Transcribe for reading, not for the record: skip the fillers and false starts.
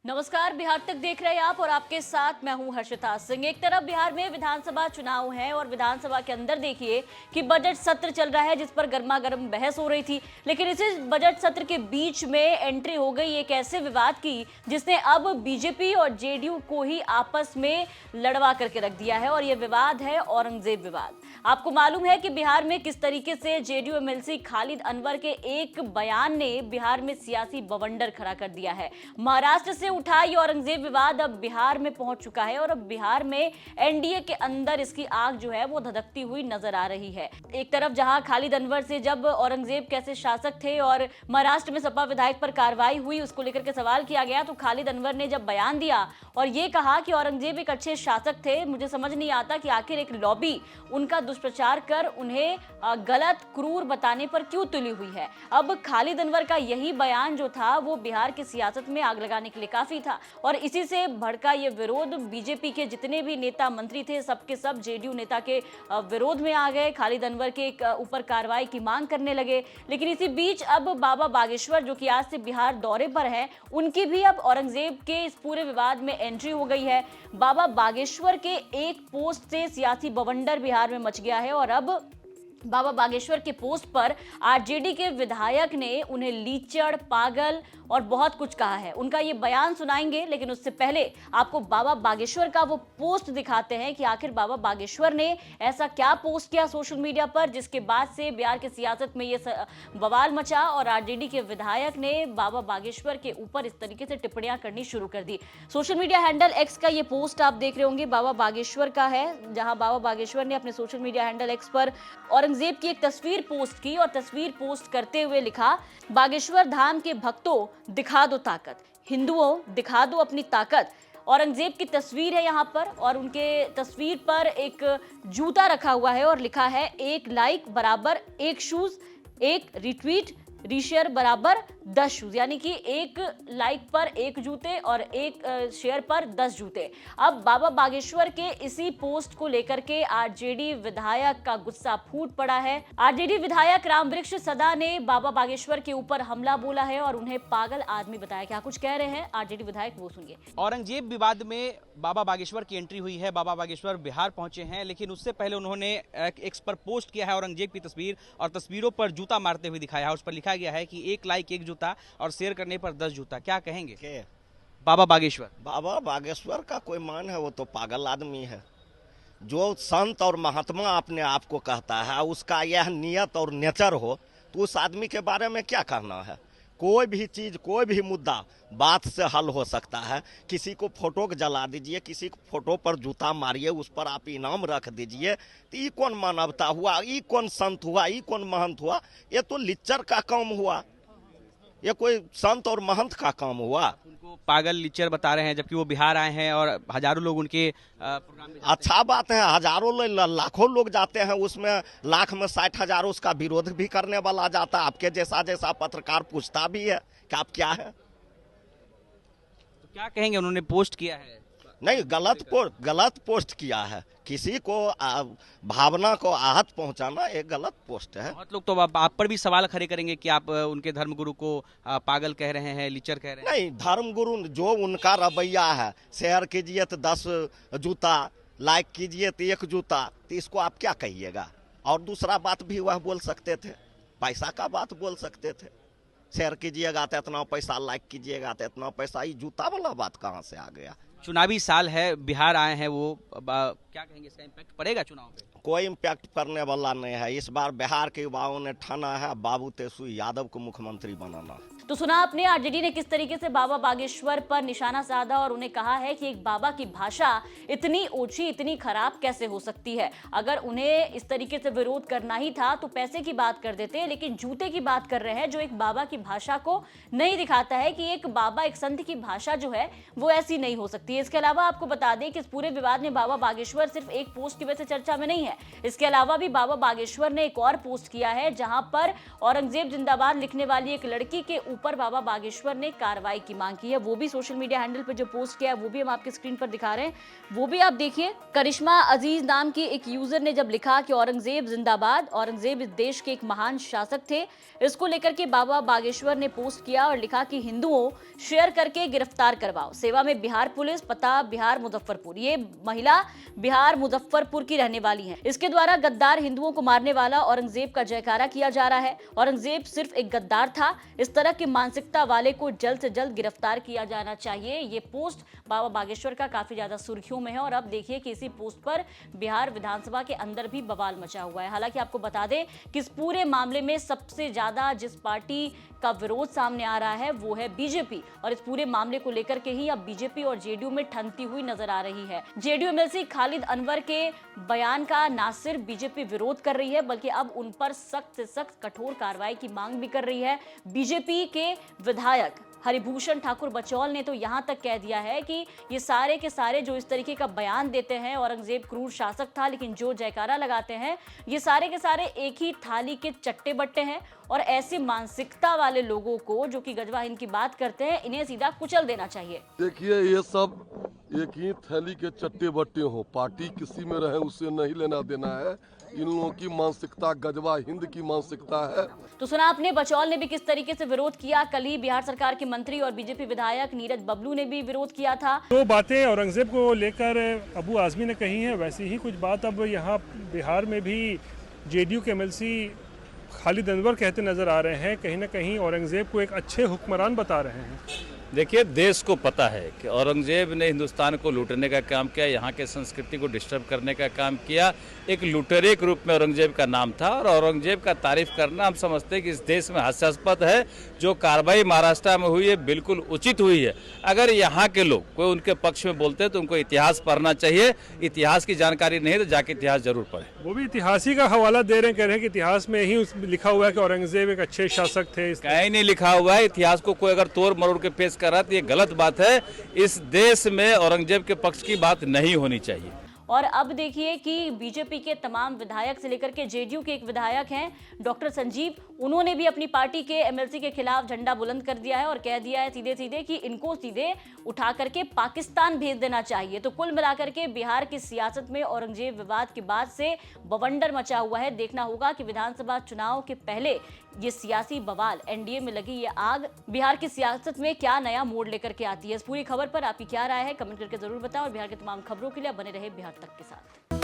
नमस्कार, बिहार तक देख रहे हैं आप और आपके साथ मैं हूं हर्षिता सिंह। एक तरफ बिहार में विधानसभा चुनाव है और विधानसभा के अंदर देखिए कि बजट सत्र चल रहा है जिस पर गर्मा गर्म बहस हो रही थी, लेकिन इसी बजट सत्र के बीच में एंट्री हो गई एक ऐसे विवाद की जिसने अब बीजेपी और जेडीयू को ही आपस में लड़वा करके रख दिया है और यह विवाद है औरंगजेब विवाद। आपको मालूम है कि बिहार में किस तरीके से जेडीयू एमएलसी खालिद अनवर के एक बयान ने बिहार में सियासी बवंडर खड़ा कर दिया है। महाराष्ट्र से उठा ये औरंगजेब विवाद अब बिहार में पहुंच चुका है और अब बिहार में एनडीए के अंदर इसकी आग जो है वो धधकती हुई नजर आ रही है। एक तरफ जहां खालिद अनवर से जब औरंगजेब कैसे शासक थे और महाराष्ट्र में सपा विधायक पर कार्रवाई हुई उसको लेकर के सवाल किया गया, तो खालिद अनवर ने जब बयान दिया और ये कहा कि औरंगजेब एक अच्छे शासक थे, मुझे समझ नहीं आता कि आखिर एक लॉबी उनका दुष्प्रचार कर उन्हें गलत क्रूर बताने पर क्यों तुली हुई है। अब खालिद अनवर का यही बयान जो था वो बिहार की सियासत में आग लगाने के लिए काफी था और इसी से भड़का ये विरोध बीजेपी के जितने भी नेता मंत्री थे सबके सब जेडीयू नेता के विरोध में आ गए, खालिद अनवर के ऊपर कार्रवाई की मांग करने लगे। लेकिन इसी बीच अब बाबा बागेश्वर जो कि आज से बिहार दौरे पर है, उनकी भी अब औरंगजेब के इस पूरे विवाद में एंट्री हो गई है। बाबा बागेश्वर के एक पोस्ट से सियासी बवंडर बिहार में मच गया है और अब बाबा बागेश्वर के पोस्ट पर आरजेडी के विधायक ने उन्हें लीचड़, पागल और बहुत कुछ कहा है। उनका ये बयान सुनाएंगे, लेकिन उससे पहले आपको बाबा बागेश्वर का वो पोस्ट दिखाते हैं कि आखिर बाबा बागेश्वर ने ऐसा क्या पोस्ट किया सोशल मीडिया पर जिसके बाद से बिहार की सियासत में ये बवाल मचा और आरजेडी के विधायक ने बाबा बागेश्वर के ऊपर इस तरीके से टिप्पणियां करनी शुरू कर दी। सोशल मीडिया हैंडल एक्स का ये पोस्ट आप देख रहे होंगे बाबा बागेश्वर का है, जहां बाबा बागेश्वर ने अपने सोशल मीडिया हैंडल एक्स पर औरंगजेब की एक तस्वीर पोस्ट की और तस्वीर पोस्ट करते हुए लिखा, बागेश्वर धाम के भक्तों दिखा दो ताकत, हिंदुओं दिखा दो अपनी ताकत। औरंगजेब की तस्वीर है यहाँ पर और उनके तस्वीर पर एक जूता रखा हुआ है और लिखा है एक लाइक बराबर एक शूज, एक रिट्वीट रीशेयर बराबर 10 शूज, यानी कि एक लाइक पर एक जूते और एक शेयर पर 10 जूते। अब बाबा बागेश्वर के इसी पोस्ट को लेकर के आरजेडी विधायक का गुस्सा फूट पड़ा है। आरजेडी विधायक रामवृक्ष सदा ने बाबा बागेश्वर के ऊपर हमला बोला है और उन्हें पागल आदमी बताया। क्या कुछ कह रहे हैं आरजेडी विधायक, वो सुनिए। औरंगजेब विवाद में बाबा बागेश्वर की एंट्री हुई है। बाबा बागेश्वर बिहार पहुंचे हैं, लेकिन उससे पहले उन्होंने एक्स पर पोस्ट किया है औरंगजेब की तस्वीर और तस्वीरों पर जूता मारते हुए दिखाया है। उस पर लिखा गया है कि एक लाइक एक जूता और शेयर करने पर 10 जूता। क्या कहेंगे बाबा बागेश्वर? बाबा बागेश्वर का कोई मान है? वो तो पागल आदमी है। जो संत और महात्मा अपने आप को कहता है उसका यह नियत और नेचर हो तो उस आदमी के बारे में क्या कहना है। कोई भी चीज, कोई भी मुद्दा बात से हल हो सकता है। किसी को फोटो जला दीजिए, किसी को फोटो पर जूता मारिए, उस पर आप इनाम रख दीजिए, तो ये कौन मानवता हुआ? ये कौन संत हुआ? ये कौन महंत हुआ? ये तो लिच्चर का काम हुआ, ये कोई संत और महंत का काम हुआ। उनको पागल लिचर बता रहे हैं जबकि वो बिहार आए हैं और हजारों लोग उनके प्रोग्राम में अच्छा बात है, हजारों लाखों लोग जाते हैं, उसमें लाख में 60,000 उसका विरोध भी करने वाला जाता है। आपके जैसा पत्रकार पूछता भी है कि आप क्या है। तो क्या कहेंगे? उन्होंने पोस्ट किया है, नहीं, गलत पोस्ट किया है। किसी को भावना को आहत पहुंचाना एक गलत पोस्ट है। बहुत लोग तो आप पर भी सवाल खड़े करेंगे कि आप उनके धर्मगुरु को पागल कह रहे हैं, लिचर कह रहे हैं। नहीं, धर्मगुरु जो उनका रवैया है, शेयर कीजिए तो 10 जूता, लाइक कीजिए तो 1 जूता, तो इसको आप क्या कहिएगा। और दूसरा बात भी वह बोल सकते थे, पैसा का बात बोल सकते थे। शेयर कीजिएगा तो इतना पैसा, लाइक कीजिएगा तो इतना पैसा, ये जूता वाला बात कहाँ से आ गया। चुनावी साल है, बिहार आए हैं वो, क्या कहेंगे इसका इम्पैक्ट पड़ेगा चुनाव पे? कोई इम्पैक्ट करने वाला नहीं है। इस बार बिहार के युवाओं ने ठाना है बाबू तेजस्वी यादव को मुख्यमंत्री बनाना। तो सुना आपने आरजेडी ने किस तरीके से बाबा बागेश्वर पर निशाना साधा और उन्हें कहा है कि एक बाबा की भाषा इतनी ओछी, इतनी खराब कैसे हो सकती है। अगर उन्हें इस तरीके से विरोध करना ही था तो पैसे की बात कर देते, लेकिन जूते की बात कर रहे हैं जो एक बाबा की भाषा को नहीं दिखाता है कि एक बाबा, एक संत की भाषा जो है वो ऐसी नहीं हो सकती। सकती है। इसके अलावा आपको बता दें कि इस पूरे विवाद में बाबा बागेश्वर सिर्फ एक पोस्ट की वजह से चर्चा में नहीं है। इसके अलावा भी बाबा बागेश्वर ने एक और पोस्ट किया है जहां पर औरंगजेब जिंदाबाद लिखने वाली एक लड़की के ऊपर बाबा बागेश्वर ने कार्रवाई की मांग की है। वो भी सोशल मीडिया हैंडल पर जो पोस्ट किया है वो भी हम आपके स्क्रीन पर दिखा रहे हैं, वो भी आप देखिए। करिश्मा अजीज नाम की एक यूजर ने जब लिखा कि औरंगजेब जिंदाबाद, औरंगजेब इस देश के एक महान शासक थे, इसको लेकर के बाबा बागेश्वर ने पोस्ट किया और लिखा कि हिंदुओं शेयर करके गिरफ्तार करवाओ, सेवा में बिहार पुलिस, पता बिहार मुजफ्फरपुर। ये महिला बिहार मुजफ्फरपुर की रहने वाली है। इसके द्वारा गद्दार हिंदुओं को मारने वाला औरंगजेब का जयकारा किया जा रहा है। औरंगजेब सिर्फ एक गद्दार था। इस तरह की मानसिकता वाले को जल्द से जल्द गिरफ्तार किया जाना चाहिए। ये पोस्ट बाबा बागेश्वर का काफी ज्यादा सुर्खियों में है और अब देखिए कि इसी पोस्ट पर बिहार विधानसभा के अंदर भी बवाल मचा हुआ है। हालांकि आपको बता दें कि इस पूरे मामले में सबसे ज्यादा जिस पार्टी का विरोध सामने आ रहा है वो है बीजेपी, और इस पूरे मामले को लेकर के ही अब बीजेपी और जेडीयू में ठनती हुई नजर आ रही है। जेडीयू एमएलसी खालिद अनवर के बयान का ना सिर्फ बीजेपी विरोध कर रही है बल्कि अब उन पर सख्त से सख्त कठोर कार्रवाई की मांग भी कर रही है। बीजेपी के विधायक हरिभूषण ठाकुर बचौल ने तो यहां तक कह दिया है कि ये सारे के सारे जो इस तरीके का बयान देते हैं, औरंगजेब क्रूर शासक था लेकिन जो जयकारा लगाते हैं, ये सारे के सारे एक ही थाली के चट्टे बट्टे हैं और ऐसी मानसिकता वाले लोगों को जो कि गजवा हिंद की बात करते हैं, इन्हें सीधा कुचल देना चाहिए। देखिए, ये सब एक ही थैली के चट्टे बट्टे हो, पार्टी किसी में रहे उससे नहीं लेना देना है। इन लोगों की मानसिकता गजवा हिंद की मानसिकता है। तो सुना आपने, बचौल ने भी किस तरीके से विरोध किया। कल ही बिहार सरकार के मंत्री और बीजेपी विधायक नीरज बबलू ने भी विरोध किया था। तो बातें औरंगजेब को लेकर अबू आजमी ने कही हैं, वैसी ही कुछ बात अब यहाँ बिहार में भी जेडीयू के एमएलसी खालिद अनवर कहते नजर आ रहे हैं। कहीं ना कहीं औरंगजेब को एक अच्छे हुक्मरान बता रहे हैं। देखिए, देश को पता है कि औरंगजेब ने हिंदुस्तान को लूटने का काम किया, यहाँ के संस्कृति को डिस्टर्ब करने का काम किया। एक लुटेरे के रूप में औरंगजेब का नाम था और औरंगजेब का तारीफ करना हम समझते हैं कि इस देश में हास्यास्पद है। जो कार्रवाई महाराष्ट्र में हुई है बिल्कुल उचित हुई है। अगर यहाँ के लोग कोई उनके पक्ष में बोलते हैं तो उनको इतिहास पढ़ना चाहिए। इतिहास की जानकारी नहीं है तो जाके इतिहास जरूर पढ़े। वो भी इतिहास ही का हवाला दे रहे हैं, कह रहे हैं कि इतिहास में ही लिखा हुआ है कि औरंगजेब एक अच्छे शासक थे। कहीं नहीं लिखा हुआ है। इतिहास को कोई अगर तोड़ मरोड़ के पेश कर रहा है तो ये गलत बात है। इस देश में औरंगजेब के पक्ष की बात नहीं होनी चाहिए। और अब देखिए कि बीजेपी के तमाम विधायक से लेकर के जेडीयू के एक विधायक हैं डॉक्टर संजीव, उन्होंने भी अपनी पार्टी के एमएलसी के खिलाफ झंडा बुलंद कर दिया है और कह दिया है सीधे सीधे कि इनको सीधे उठा करके पाकिस्तान भेज देना चाहिए। तो कुल मिलाकर के बिहार की सियासत में औरंगजेब विवाद के बाद से बवंडर मचा हुआ है। देखना होगा कि विधानसभा चुनाव के पहले ये सियासी बवाल, एनडीए में लगी ये आग बिहार की सियासत में क्या नया मोड़ लेकर के आती है। इस पूरी खबर पर आपकी क्या राय है, कमेंट करके जरूर बताएं और बिहार के तमाम खबरों के लिए बने रहे बिहार तक के साथ।